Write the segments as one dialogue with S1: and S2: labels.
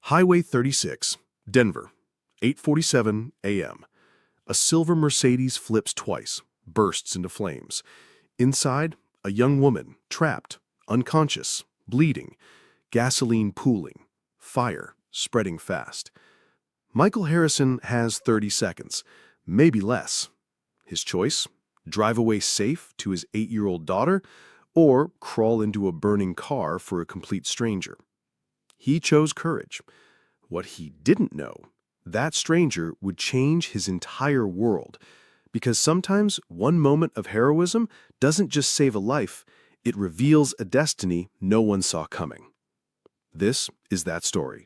S1: Highway 36, Denver, 8:47 a.m. A silver Mercedes flips twice, bursts into flames. Inside, a young woman, trapped, unconscious, bleeding, gasoline pooling, fire spreading fast. Michael Harrison has 30 seconds, maybe less. His choice? Drive away safe to his 8-year-old daughter, or crawl into a burning car for a complete stranger. He chose courage. What he didn't know, that stranger would change his entire world, because sometimes one moment of heroism doesn't just save a life, it reveals a destiny no one saw coming. This is that story.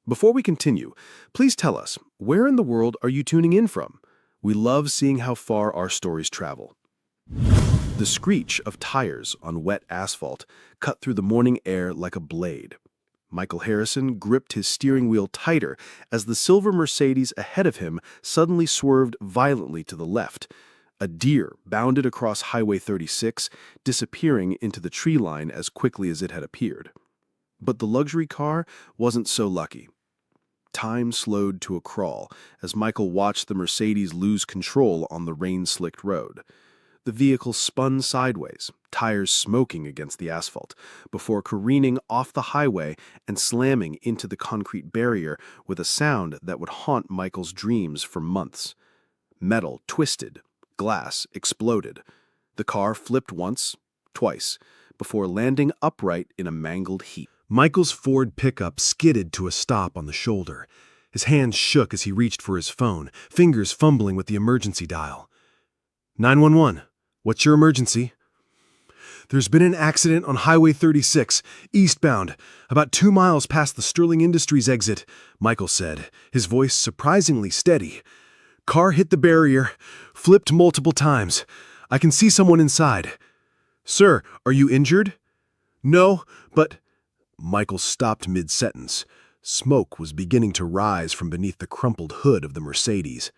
S1: Before we continue, please tell us, where in the world are you tuning in from? We love seeing how far our stories travel. The screech of tires on wet asphalt cut through the morning air like a blade. Michael Harrison gripped his steering wheel tighter as the silver Mercedes ahead of him suddenly swerved violently to the left. A deer bounded across Highway 36, disappearing into the tree line as quickly as it had appeared. But the luxury car wasn't so lucky. Time slowed to a crawl as Michael watched the Mercedes lose control on the rain-slicked road. The vehicle spun sideways, tires smoking against the asphalt, before careening off the highway and slamming into the concrete barrier with a sound that would haunt Michael's dreams for months. Metal twisted, glass exploded. The car flipped once, twice, before landing upright in a mangled heap. Michael's Ford pickup skidded to a stop on the shoulder. His hands shook as he reached for his phone, fingers fumbling with the emergency dial. 911. What's your emergency? There's been an accident on Highway 36, eastbound, about 2 miles past the Sterling Industries exit, Michael said, his voice surprisingly steady. Car hit the barrier, flipped multiple times. I can see someone inside. Sir, are you injured? No, but... Michael stopped mid-sentence. Smoke was beginning to rise from beneath the crumpled hood of the Mercedes.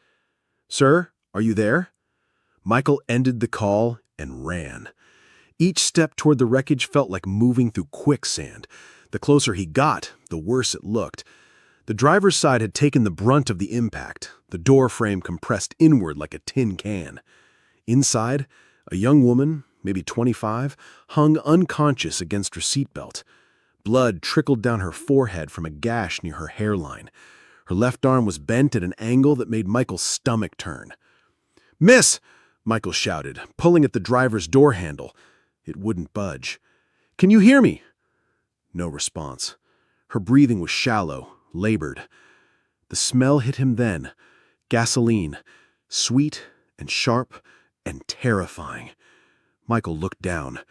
S1: Sir, are you there? Michael ended the call and ran. Each step toward the wreckage felt like moving through quicksand. The closer he got, the worse it looked. The driver's side had taken the brunt of the impact, the door frame compressed inward like a tin can. Inside, a young woman, maybe 25, hung unconscious against her seatbelt. Blood trickled down her forehead from a gash near her hairline. Her left arm was bent at an angle that made Michael's stomach turn. Miss! Michael shouted, pulling at the driver's door handle. It wouldn't budge. Can you hear me? No response. Her breathing was shallow, labored. The smell hit him then. Gasoline. Sweet and sharp and terrifying. Michael looked down.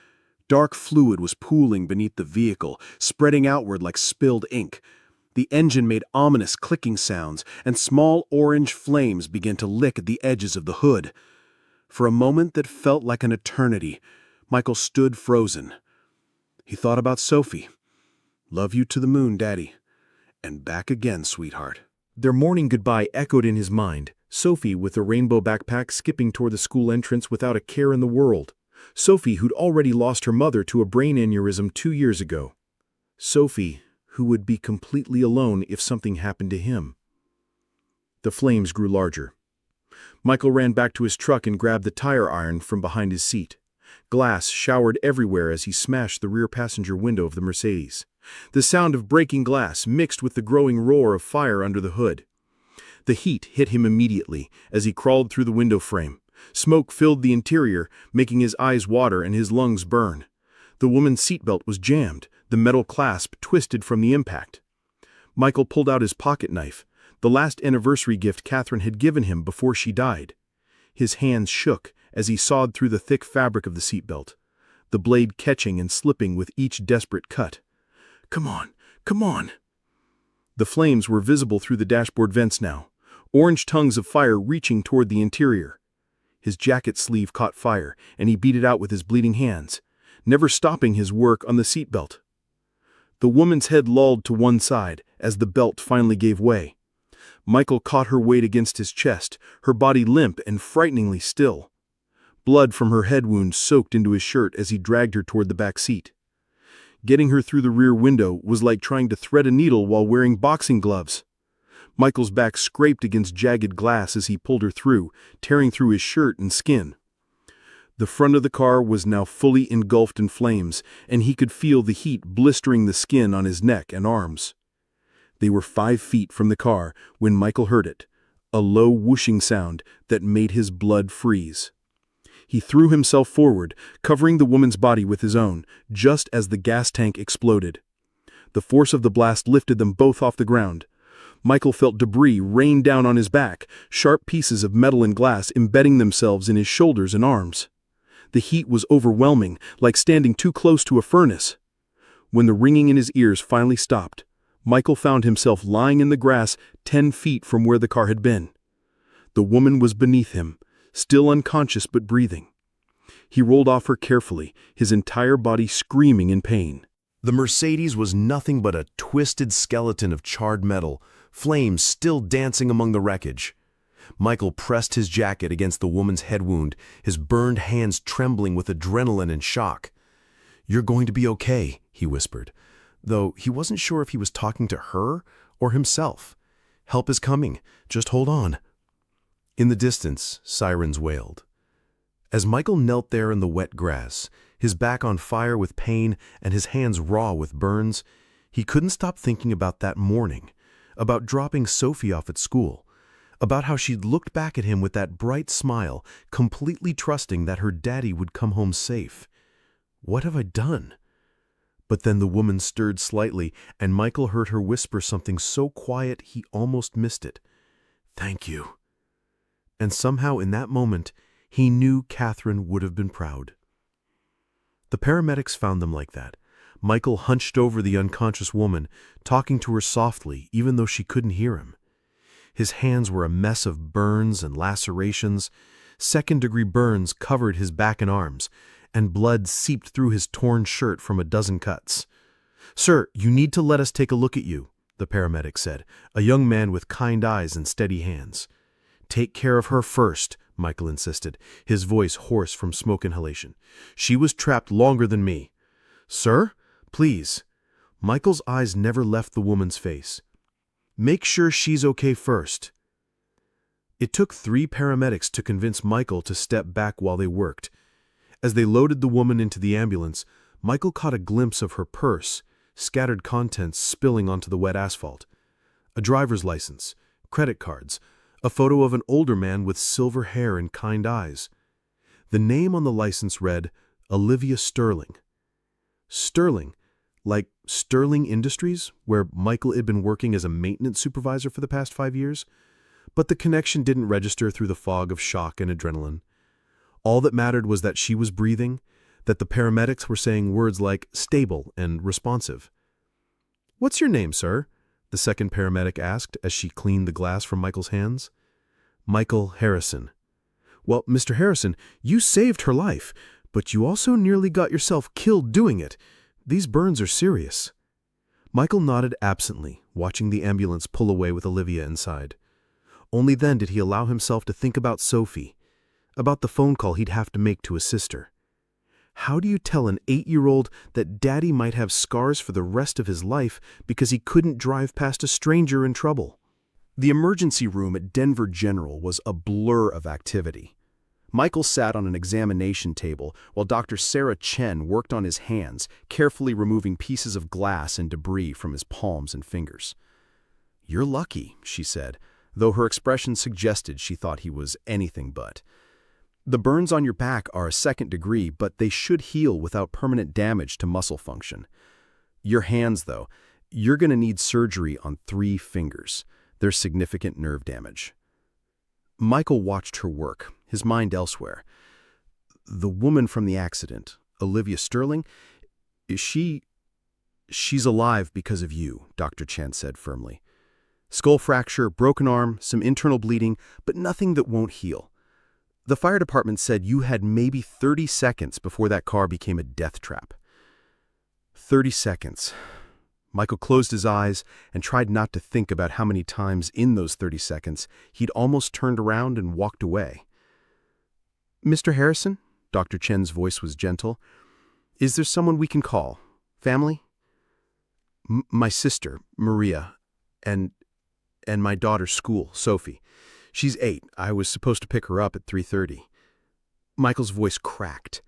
S1: Dark fluid was pooling beneath the vehicle, spreading outward like spilled ink. The engine made ominous clicking sounds, and small orange flames began to lick at the edges of the hood. For a moment that felt like an eternity, Michael stood frozen. He thought about Sophie. Love you to the moon, Daddy. And back again, sweetheart. Their morning goodbye echoed in his mind, Sophie with a rainbow backpack skipping toward the school entrance without a care in the world. Sophie, who'd already lost her mother to a brain aneurysm 2 years ago. Sophie, who would be completely alone if something happened to him. The flames grew larger. Michael ran back to his truck and grabbed the tire iron from behind his seat. Glass showered everywhere as he smashed the rear passenger window of the Mercedes. The sound of breaking glass mixed with the growing roar of fire under the hood. The heat hit him immediately as he crawled through the window frame. Smoke filled the interior, making his eyes water and his lungs burn. The woman's seatbelt was jammed, the metal clasp twisted from the impact. Michael pulled out his pocket knife, the last anniversary gift Catherine had given him before she died. His hands shook as he sawed through the thick fabric of the seatbelt, the blade catching and slipping with each desperate cut. Come on, come on. The flames were visible through the dashboard vents now, orange tongues of fire reaching toward the interior. His jacket sleeve caught fire, and he beat it out with his bleeding hands, never stopping his work on the seatbelt. The woman's head lolled to one side as the belt finally gave way. Michael caught her weight against his chest, her body limp and frighteningly still. Blood from her head wound soaked into his shirt as he dragged her toward the back seat. Getting her through the rear window was like trying to thread a needle while wearing boxing gloves. Michael's back scraped against jagged glass as he pulled her through, tearing through his shirt and skin. The front of the car was now fully engulfed in flames, and he could feel the heat blistering the skin on his neck and arms. They were 5 feet from the car when Michael heard it, a low whooshing sound that made his blood freeze. He threw himself forward, covering the woman's body with his own, just as the gas tank exploded. The force of the blast lifted them both off the ground. Michael felt debris rain down on his back, sharp pieces of metal and glass embedding themselves in his shoulders and arms. The heat was overwhelming, like standing too close to a furnace. When the ringing in his ears finally stopped, Michael found himself lying in the grass 10 feet from where the car had been. The woman was beneath him, still unconscious but breathing. He rolled off her carefully, his entire body screaming in pain. The Mercedes was nothing but a twisted skeleton of charred metal, flames still dancing among the wreckage. Michael pressed his jacket against the woman's head wound, his burned hands trembling with adrenaline and shock. "You're going to be okay," he whispered, though he wasn't sure if he was talking to her or himself. "Help is coming. Just hold on." In the distance, sirens wailed. As Michael knelt there in the wet grass, his back on fire with pain and his hands raw with burns, he couldn't stop thinking about that morning, about dropping Sophie off at school, about how she'd looked back at him with that bright smile, completely trusting that her daddy would come home safe. What have I done? But then the woman stirred slightly, and Michael heard her whisper something so quiet he almost missed it. "Thank you." And somehow in that moment, he knew Catherine would have been proud. The paramedics found them like that. Michael hunched over the unconscious woman, talking to her softly, even though she couldn't hear him. His hands were a mess of burns and lacerations. Second-degree burns covered his back and arms, and blood seeped through his torn shirt from a dozen cuts. "Sir, you need to let us take a look at you," the paramedic said, a young man with kind eyes and steady hands. "Take care of her first," Michael insisted, his voice hoarse from smoke inhalation. "She was trapped longer than me." "Sir, please." Michael's eyes never left the woman's face. "Make sure she's okay first." It took 3 paramedics to convince Michael to step back while they worked. As they loaded the woman into the ambulance, Michael caught a glimpse of her purse, scattered contents spilling onto the wet asphalt. A driver's license, credit cards, a photo of an older man with silver hair and kind eyes. The name on the license read, Olivia Sterling. Sterling, like Sterling Industries, where Michael had been working as a maintenance supervisor for the past 5 years. But the connection didn't register through the fog of shock and adrenaline. All that mattered was that she was breathing, that the paramedics were saying words like stable and responsive. "What's your name, sir?" the second paramedic asked as she cleaned the glass from Michael's hands. "Michael Harrison." "Well, Mr. Harrison, you saved her life, but you also nearly got yourself killed doing it. These burns are serious." Michael nodded absently, watching the ambulance pull away with Olivia inside. Only then did he allow himself to think about Sophie, about the phone call he'd have to make to his sister. How do you tell an 8-year-old that daddy might have scars for the rest of his life because he couldn't drive past a stranger in trouble? The emergency room at Denver General was a blur of activity. Michael sat on an examination table while Dr. Sarah Chen worked on his hands, carefully removing pieces of glass and debris from his palms and fingers. "You're lucky," she said, though her expression suggested she thought he was anything but. "The burns on your back are a 2nd degree, but they should heal without permanent damage to muscle function. Your hands, though, you're going to need surgery on 3 fingers. There's significant nerve damage." Michael watched her work, his mind elsewhere. "The woman from the accident, Olivia Sterling, she's alive because of you," Dr. Chen said firmly. "Skull fracture, broken arm, some internal bleeding, but nothing that won't heal. The fire department said you had maybe 30 seconds before that car became a death trap." 30 seconds. Michael closed his eyes and tried not to think about how many times in those 30 seconds he'd almost turned around and walked away. "Mr. Harrison?" Dr. Chen's voice was gentle. "Is there someone we can call? Family?" My sister, Maria, and my daughter's school, Sophie. She's 8. I was supposed to pick her up at 3:30. Michael's voice cracked.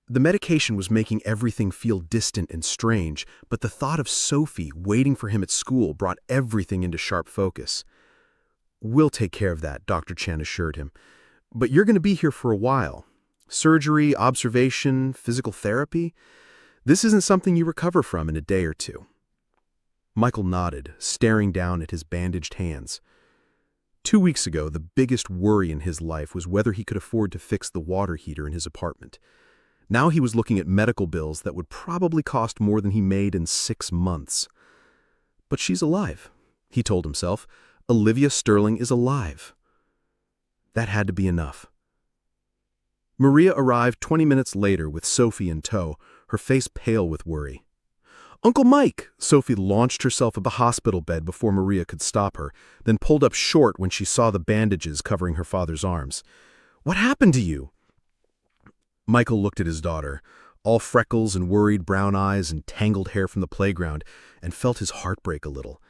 S1: The medication was making everything feel distant and strange, but the thought of Sophie waiting for him at school brought everything into sharp focus. "We'll take care of that," Dr. Chan assured him. "But you're going to be here for a while. Surgery, observation, physical therapy. This isn't something you recover from in a day or two." Michael nodded, staring down at his bandaged hands. 2 weeks ago, the biggest worry in his life was whether he could afford to fix the water heater in his apartment. Now he was looking at medical bills that would probably cost more than he made in 6 months. But she's alive, he told himself. Olivia Sterling is alive. That had to be enough. Maria arrived 20 minutes later with Sophie in tow, her face pale with worry. "Uncle Mike!" Sophie launched herself at the hospital bed before Maria could stop her, then pulled up short when she saw the bandages covering her father's arms. "What happened to you?" Michael looked at his daughter, all freckles and worried brown eyes and tangled hair from the playground, and felt his heart break a little.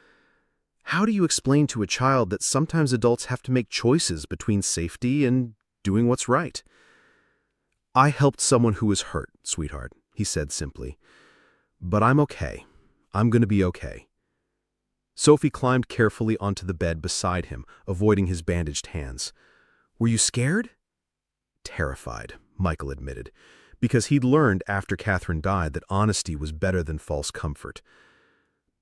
S1: How do you explain to a child that sometimes adults have to make choices between safety and doing what's right? "I helped someone who was hurt, sweetheart," he said simply. "But I'm okay. I'm going to be okay." Sophie climbed carefully onto the bed beside him, avoiding his bandaged hands. "Were you scared?" "Terrified," Michael admitted, because he'd learned after Catherine died that honesty was better than false comfort.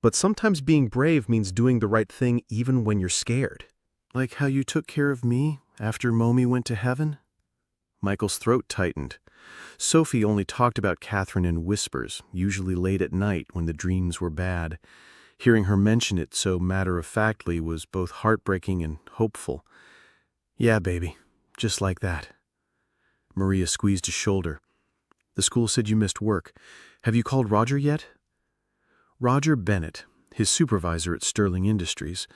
S1: But sometimes being brave means doing the right thing even when you're scared. "Like how you took care of me after Mommy went to heaven?" Michael's throat tightened. Sophie only talked about Catherine in whispers, usually late at night when the dreams were bad. Hearing her mention it so matter-of-factly was both heartbreaking and hopeful. "Yeah, baby, just like that." Maria squeezed his shoulder. "The school said you missed work. Have you called Roger yet?" Roger Bennett, his supervisor at Sterling Industries,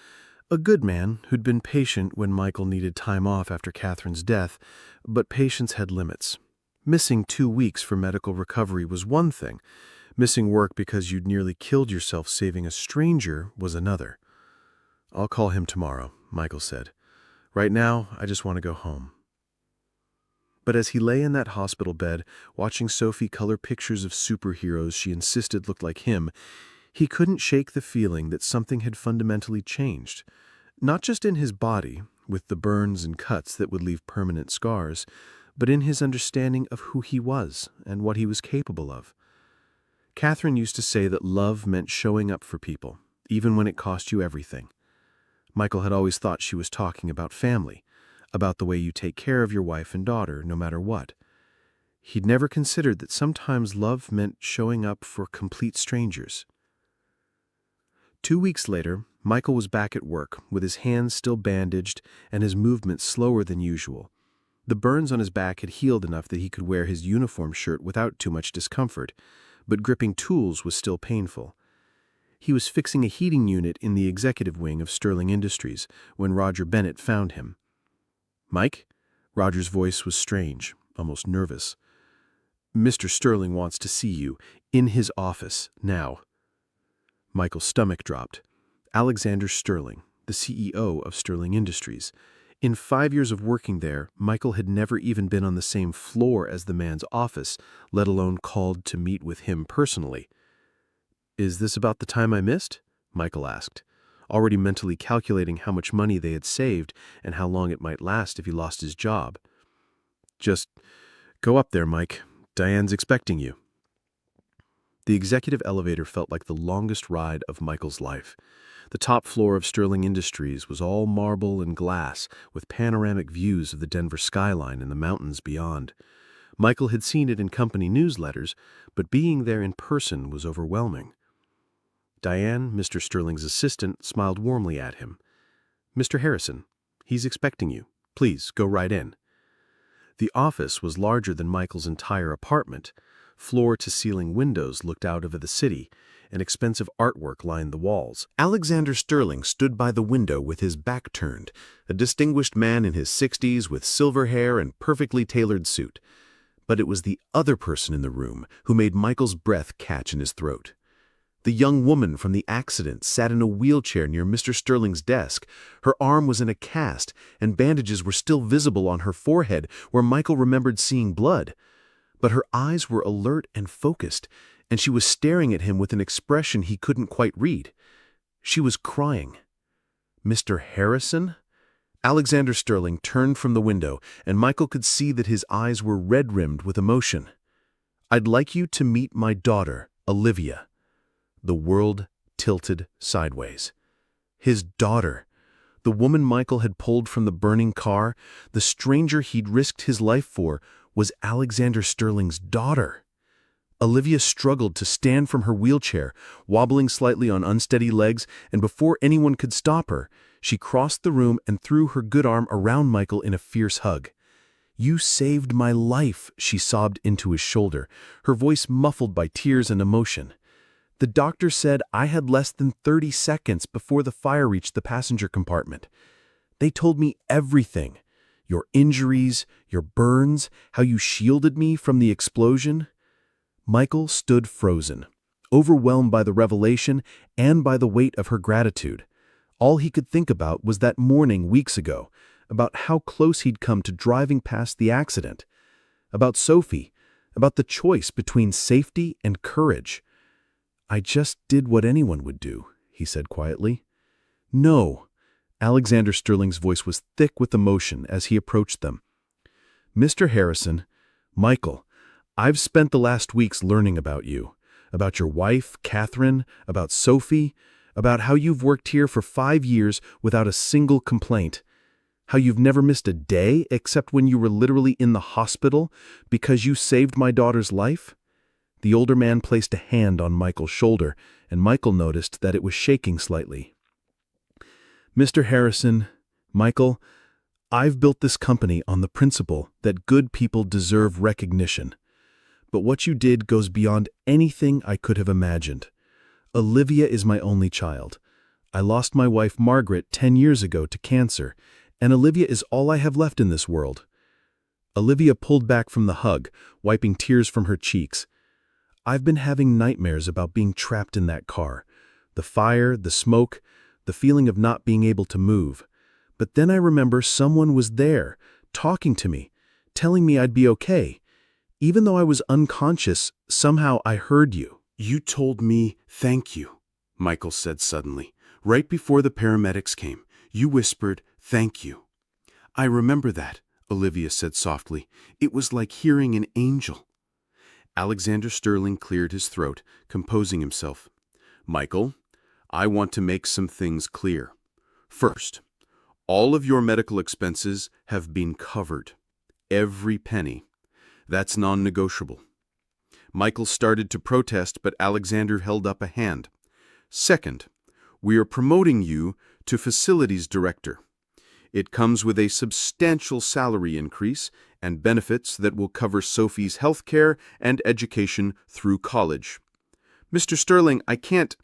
S1: a good man who'd been patient when Michael needed time off after Catherine's death, but patience had limits. Missing 2 weeks for medical recovery was one thing. Missing work because you'd nearly killed yourself saving a stranger was another. "I'll call him tomorrow," Michael said. "Right now, I just want to go home." But as he lay in that hospital bed, watching Sophie color pictures of superheroes she insisted looked like him, he couldn't shake the feeling that something had fundamentally changed. Not just in his body, with the burns and cuts that would leave permanent scars, but in his understanding of who he was and what he was capable of. Catherine used to say that love meant showing up for people, even when it cost you everything. Michael had always thought she was talking about family, about the way you take care of your wife and daughter, no matter what. He'd never considered that sometimes love meant showing up for complete strangers. 2 weeks later, Michael was back at work, with his hands still bandaged and his movements slower than usual. The burns on his back had healed enough that he could wear his uniform shirt without too much discomfort, but gripping tools was still painful. He was fixing a heating unit in the executive wing of Sterling Industries when Roger Bennett found him. "Mike?" Roger's voice was strange, almost nervous. "Mr. Sterling wants to see you, in his office, now." Michael's stomach dropped. Alexander Sterling, the CEO of Sterling Industries. In 5 years of working there, Michael had never even been on the same floor as the man's office, let alone called to meet with him personally. "Is this about the time I missed?" Michael asked, already mentally calculating how much money they had saved and how long it might last if he lost his job. "Just go up there, Mike. Diane's expecting you." The executive elevator felt like the longest ride of Michael's life. The top floor of Sterling Industries was all marble and glass, with panoramic views of the Denver skyline and the mountains beyond. Michael had seen it in company newsletters, but being there in person was overwhelming. Diane, Mr. Sterling's assistant, smiled warmly at him. "Mr. Harrison, he's expecting you. Please, go right in." The office was larger than Michael's entire apartment. Floor-to-ceiling windows looked out over the city, and expensive artwork lined the walls. Alexander Sterling stood by the window with his back turned, a distinguished man in his 60s with silver hair and perfectly tailored suit. But it was the other person in the room who made Michael's breath catch in his throat.
S2: The young woman from the accident sat in a wheelchair near Mr. Sterling's desk. Her arm was in a cast, and bandages were still visible on her forehead where Michael remembered seeing blood. But her eyes were alert and focused, and she was staring at him with an expression he couldn't quite read. She was crying. "Mr. Harrison?" Alexander Sterling turned from the window, and Michael could see that his eyes were red-rimmed with emotion. "I'd like you to meet my daughter, Olivia." The world tilted sideways. His daughter, the woman Michael had pulled from the burning car, the stranger he'd risked his life for, was Alexander Sterling's daughter. Olivia struggled to stand from her wheelchair, wobbling slightly on unsteady legs, and before anyone could stop her, she crossed the room and threw her good arm around Michael in a fierce hug. "You saved my life," she sobbed into his shoulder, her voice muffled by tears and emotion. "The doctor said I had less than 30 seconds before the fire reached the passenger compartment. They told me everything. Your injuries, your burns, how you shielded me from the explosion." Michael stood frozen, overwhelmed by the revelation and by the weight of her gratitude. All he could think about was that morning weeks ago, about how close he'd come to driving past the accident, about Sophie, about the choice between safety and courage. "I just did what anyone would do," he said quietly. "No." Alexander Sterling's voice was thick with emotion as he approached them. "Mr. Harrison, Michael, I've spent the last weeks learning about you, about your wife, Catherine, about Sophie, about how you've worked here for 5 years without a single complaint, how you've never missed a day except when you were literally in the hospital because you saved my daughter's life." The older man placed a hand on Michael's shoulder, and Michael noticed that it was shaking slightly. "Mr. Harrison, Michael, I've built this company on the principle that good people deserve recognition. But what you did goes beyond anything I could have imagined. Olivia is my only child. I lost my wife Margaret 10 years ago to cancer, and Olivia is all I have left in this world." Olivia pulled back from the hug, wiping tears from her cheeks. "I've been having nightmares about being trapped in that car. The fire, the smoke, the feeling of not being able to move. But then I remember someone was there, talking to me, telling me I'd be okay. Even though I was unconscious, somehow I heard you."
S3: "You told me thank you," Michael said suddenly. "Right before the paramedics came, you whispered thank you." "I remember that," Olivia said softly. "It was like hearing an angel." Alexander Sterling cleared his throat, composing himself. "Michael, I want to make some things clear. First, all of your medical expenses have been covered. Every penny. That's non-negotiable." Michael started to protest, but Alexander held up a hand. "Second, we are promoting you to facilities director. It comes with a substantial salary increase and benefits that will cover Sophie's health care and education through college." "Mr. Sterling, I can't—"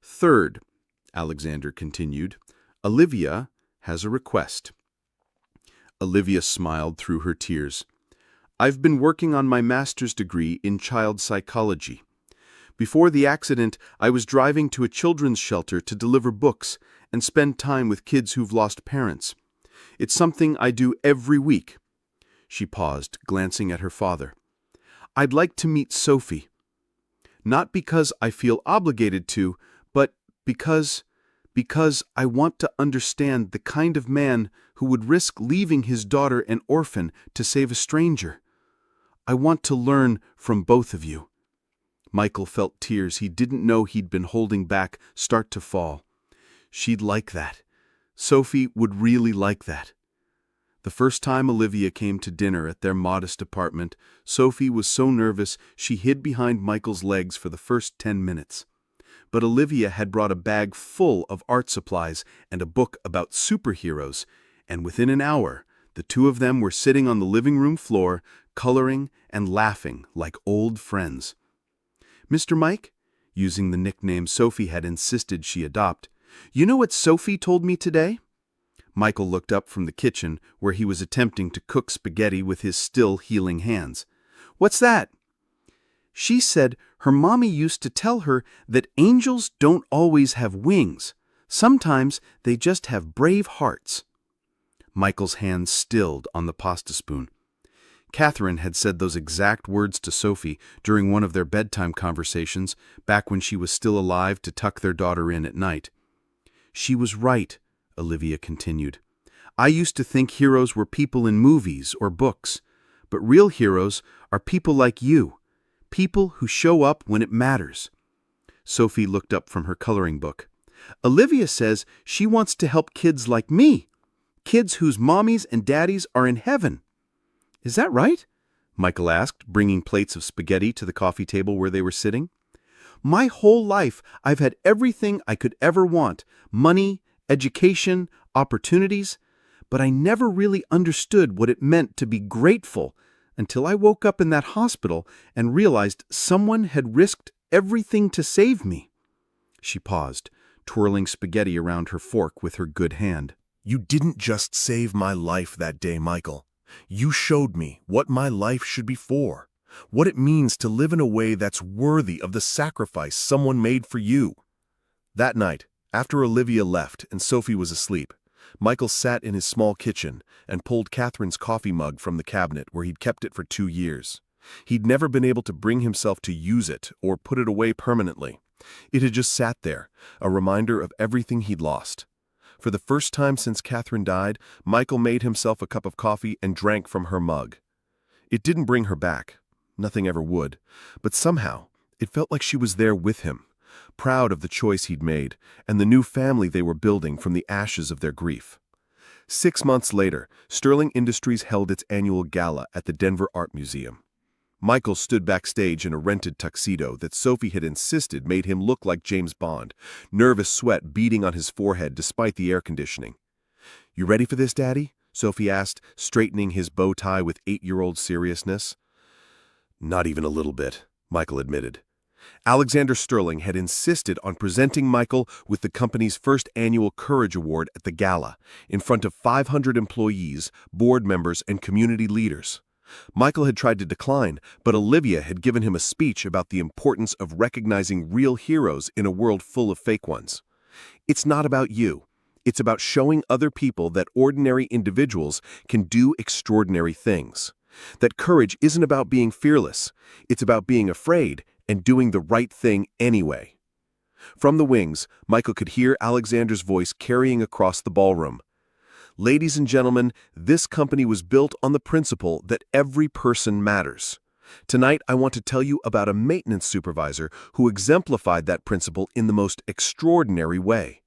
S3: "Third," Alexander continued, "Olivia has a request." Olivia smiled through her tears. "I've been working on my master's degree in child psychology. Before the accident, I was driving to a children's shelter to deliver books and spend time with kids who've lost parents. It's something I do every week." She paused, glancing at her father. "I'd like to meet Sophie. Not because I feel obligated to, but because I want to understand the kind of man who would risk leaving his daughter an orphan to save a stranger. I want to learn from both of you." Michael felt tears he didn't know he'd been holding back start to fall. She'd like that. Sophie would really like that. The first time Olivia came to dinner at their modest apartment, Sophie was so nervous she hid behind Michael's legs for the first 10 minutes. But Olivia had brought a bag full of art supplies and a book about superheroes, and within an hour, the two of them were sitting on the living room floor, coloring and laughing like old friends. "Mr. Mike," using the nickname Sophie had insisted she adopt, "you know what Sophie told me today?" Michael looked up from the kitchen, where he was attempting to cook spaghetti with his still healing hands. "What's that?" She said her mommy used to tell her that angels don't always have wings. Sometimes they just have brave hearts. Michael's hands stilled on the pasta spoon. Catherine had said those exact words to Sophie during one of their bedtime conversations back when she was still alive to tuck their daughter in at night. She was right, Olivia continued. I used to think heroes were people in movies or books, but real heroes are people like you, people who show up when it matters. Sophie looked up from her coloring book. Olivia says she wants to help kids like me, kids whose mommies and daddies are in heaven. Is that right? Michael asked, bringing plates of spaghetti to the coffee table where they were sitting. My whole life, I've had everything I could ever want, money, education, opportunities, but I never really understood what it meant to be grateful until I woke up in that hospital and realized someone had risked everything to save me. She paused, twirling spaghetti around her fork with her good hand.
S1: You didn't just save my life that day, Michael. You showed me what my life should be for, what it means to live in a way that's worthy of the sacrifice someone made for you. That night, after Olivia left and Sophie was asleep, Michael sat in his small kitchen and pulled Catherine's coffee mug from the cabinet where he'd kept it for 2 years. He'd never been able to bring himself to use it or put it away permanently. It had just sat there, a reminder of everything he'd lost. For the first time since Catherine died, Michael made himself a cup of coffee and drank from her mug. It didn't bring her back. Nothing ever would. But somehow, it felt like she was there with him, proud of the choice he'd made and the new family they were building from the ashes of their grief. 6 months later, Sterling Industries held its annual gala at the Denver Art Museum. Michael stood backstage in a rented tuxedo that Sophie had insisted made him look like James Bond, nervous sweat beading on his forehead despite the air conditioning. You ready for this, Daddy? Sophie asked, straightening his bow tie with 8-year-old seriousness. Not even a little bit, Michael admitted. Alexander Sterling had insisted on presenting Michael with the company's first annual Courage Award at the gala, in front of 500 employees, board members, and community leaders. Michael had tried to decline, but Olivia had given him a speech about the importance of recognizing real heroes in a world full of fake ones. It's not about you. It's about showing other people that ordinary individuals can do extraordinary things. That courage isn't about being fearless. It's about being afraid and doing the right thing anyway. From the wings, Michael could hear Alexander's voice carrying across the ballroom. Ladies and gentlemen, this company was built on the principle that every person matters. Tonight, I want to tell you about a maintenance supervisor who exemplified that principle in the most extraordinary way.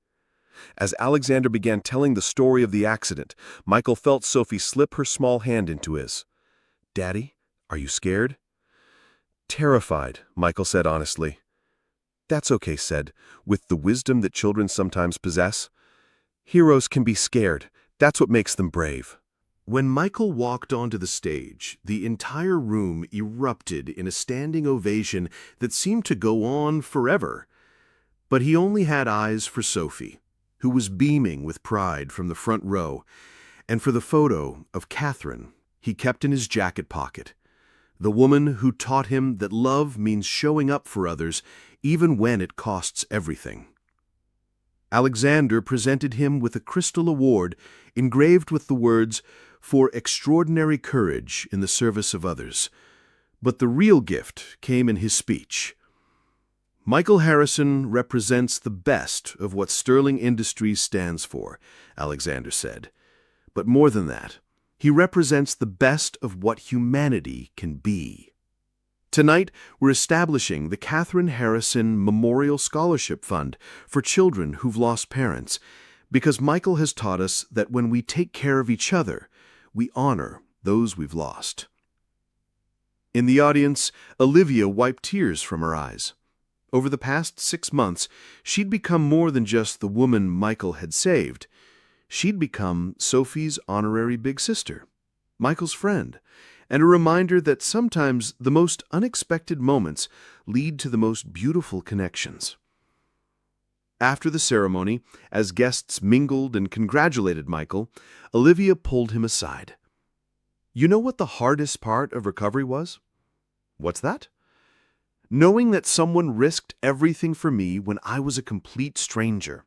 S1: As Alexander began telling the story of the accident, Michael felt Sophie slip her small hand into his. Daddy, are you scared? Terrified, Michael said honestly. That's okay, said, with the wisdom that children sometimes possess. Heroes can be scared. That's what makes them brave. When Michael walked onto the stage, the entire room erupted in a standing ovation that seemed to go on forever. But he only had eyes for Sophie, who was beaming with pride from the front row, and for the photo of Catherine he kept in his jacket pocket, the woman who taught him that love means showing up for others even when it costs everything. Alexander presented him with a crystal award engraved with the words, "For extraordinary courage in the service of others." But the real gift came in his speech. Michael Harrison represents the best of what Sterling Industries stands for, Alexander said. But more than that, he represents the best of what humanity can be. Tonight, we're establishing the Catherine Harrison Memorial Scholarship Fund for children who've lost parents, because Michael has taught us that when we take care of each other, we honor those we've lost. In the audience, Olivia wiped tears from her eyes. Over the past 6 months, she'd become more than just the woman Michael had saved. She'd become Sophie's honorary big sister, Michael's friend, and a reminder that sometimes the most unexpected moments lead to the most beautiful connections. After the ceremony, as guests mingled and congratulated Michael, Olivia pulled him aside. You know what the hardest part of recovery was? What's that? knowing that someone risked everything for me when I was a complete stranger.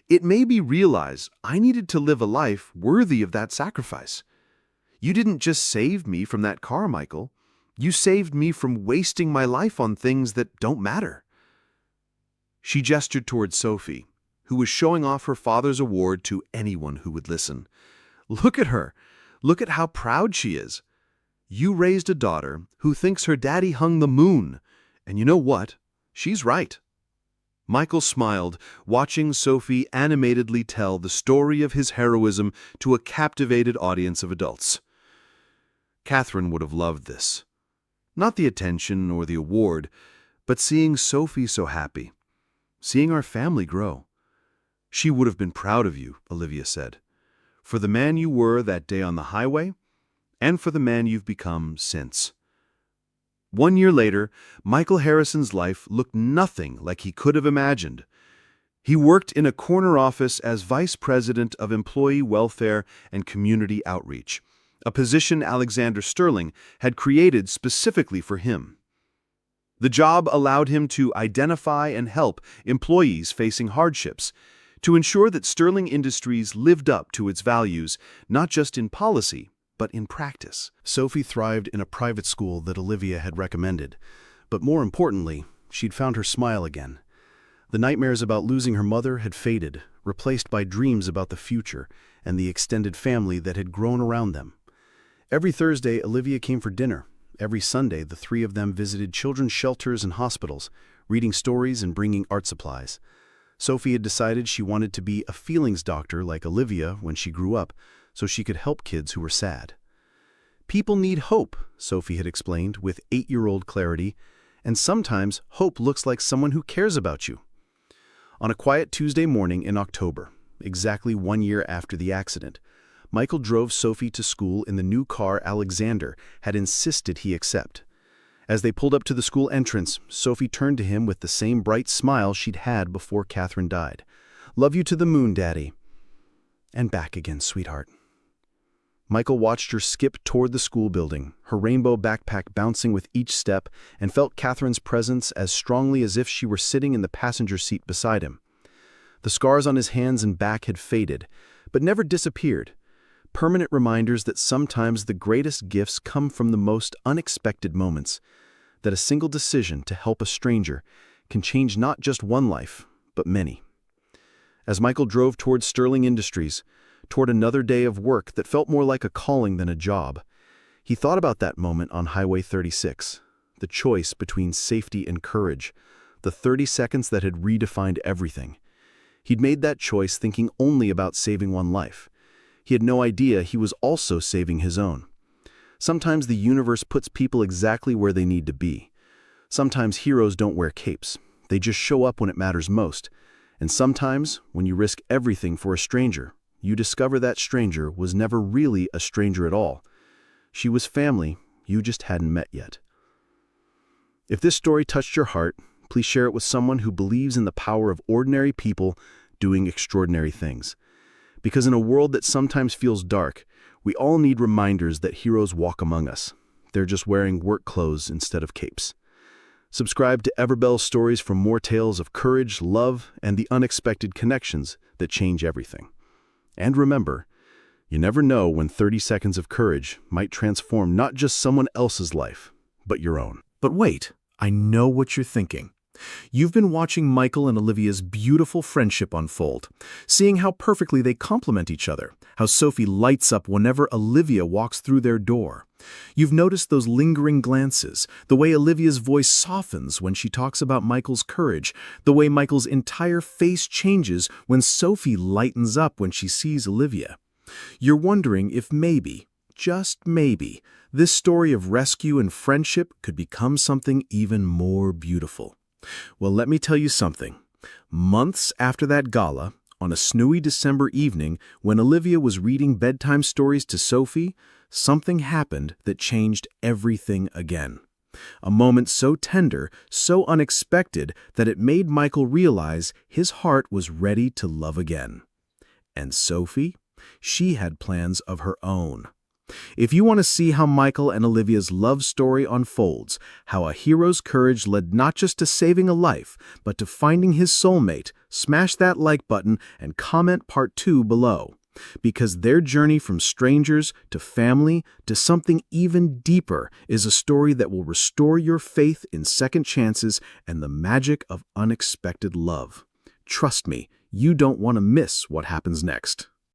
S1: It made me realize I needed to live a life worthy of that sacrifice. You didn't just save me from that car, Michael. You saved me from wasting my life on things that don't matter." She gestured toward Sophie, who was showing off her father's award to anyone who would listen. "Look at her. Look at how proud she is. You raised a daughter who thinks her daddy hung the moon. And you know what? She's right." Michael smiled, watching Sophie animatedly tell the story of his heroism to a captivated audience of adults. Catherine would have loved this. Not the attention or the award, but seeing Sophie so happy, seeing our family grow. "She would have been proud of you," Olivia said, "for the man you were that day on the highway, and for the man you've become since." 1 year later, Michael Harrison's life looked nothing like he could have imagined. He worked in a corner office as Vice President of Employee Welfare and Community Outreach, a position Alexander Sterling had created specifically for him. The job allowed him to identify and help employees facing hardships, to ensure that Sterling Industries lived up to its values, not just in policy, but in practice. Sophie thrived in a private school that Olivia had recommended, but more importantly, she'd found her smile again. The nightmares about losing her mother had faded, replaced by dreams about the future and the extended family that had grown around them. Every Thursday, Olivia came for dinner. Every Sunday, the three of them visited children's shelters and hospitals, reading stories and bringing art supplies. Sophie had decided she wanted to be a feelings doctor like Olivia when she grew up, so she could help kids who were sad. "People need hope," Sophie had explained with 8-year-old clarity, "and sometimes hope looks like someone who cares about you." On a quiet Tuesday morning in October, exactly 1 year after the accident, Michael drove Sophie to school in the new car Alexander had insisted he accept. As they pulled up to the school entrance, Sophie turned to him with the same bright smile she'd had before Catherine died. "Love you to the moon, Daddy." "And back again, sweetheart." Michael watched her skip toward the school building, her rainbow backpack bouncing with each step, and felt Catherine's presence as strongly as if she were sitting in the passenger seat beside him. The scars on his hands and back had faded, but never disappeared. Permanent reminders that sometimes the greatest gifts come from the most unexpected moments, that a single decision to help a stranger can change not just one life, but many. As Michael drove toward Sterling Industries, toward another day of work that felt more like a calling than a job, he thought about that moment on Highway 36, the choice between safety and courage, the 30 seconds that had redefined everything. He'd made that choice thinking only about saving one life. He had no idea he was also saving his own. Sometimes the universe puts people exactly where they need to be. Sometimes heroes don't wear capes. They just show up when it matters most. And sometimes, when you risk everything for a stranger, you discover that stranger was never really a stranger at all. She was family you just hadn't met yet. If this story touched your heart, please share it with someone who believes in the power of ordinary people doing extraordinary things. Because in a world that sometimes feels dark, we all need reminders that heroes walk among us. They're just wearing work clothes instead of capes. Subscribe to Everbell's Stories for more tales of courage, love, and the unexpected connections that change everything. And remember, you never know when 30 seconds of courage might transform not just someone else's life, but your own.
S2: But wait, I know what you're thinking. You've been watching Michael and Olivia's beautiful friendship unfold, seeing how perfectly they complement each other, how Sophie lights up whenever Olivia walks through their door. You've noticed those lingering glances, the way Olivia's voice softens when she talks about Michael's courage, the way Michael's entire face changes when Sophie lightens up when she sees Olivia. You're wondering if maybe, just maybe, this story of rescue and friendship could become something even more beautiful. Well, let me tell you something. Months after that gala, on a snowy December evening, when Olivia was reading bedtime stories to Sophie, something happened that changed everything again. A moment so tender, so unexpected, that it made Michael realize his heart was ready to love again. And Sophie? She had plans of her own. If you want to see how Michael and Olivia's love story unfolds, how a hero's courage led not just to saving a life, but to finding his soulmate, smash that like button and comment part 2 below. Because their journey from strangers to family to something even deeper is a story that will restore your faith in second chances and the magic of unexpected love. Trust me, you don't want to miss what happens next.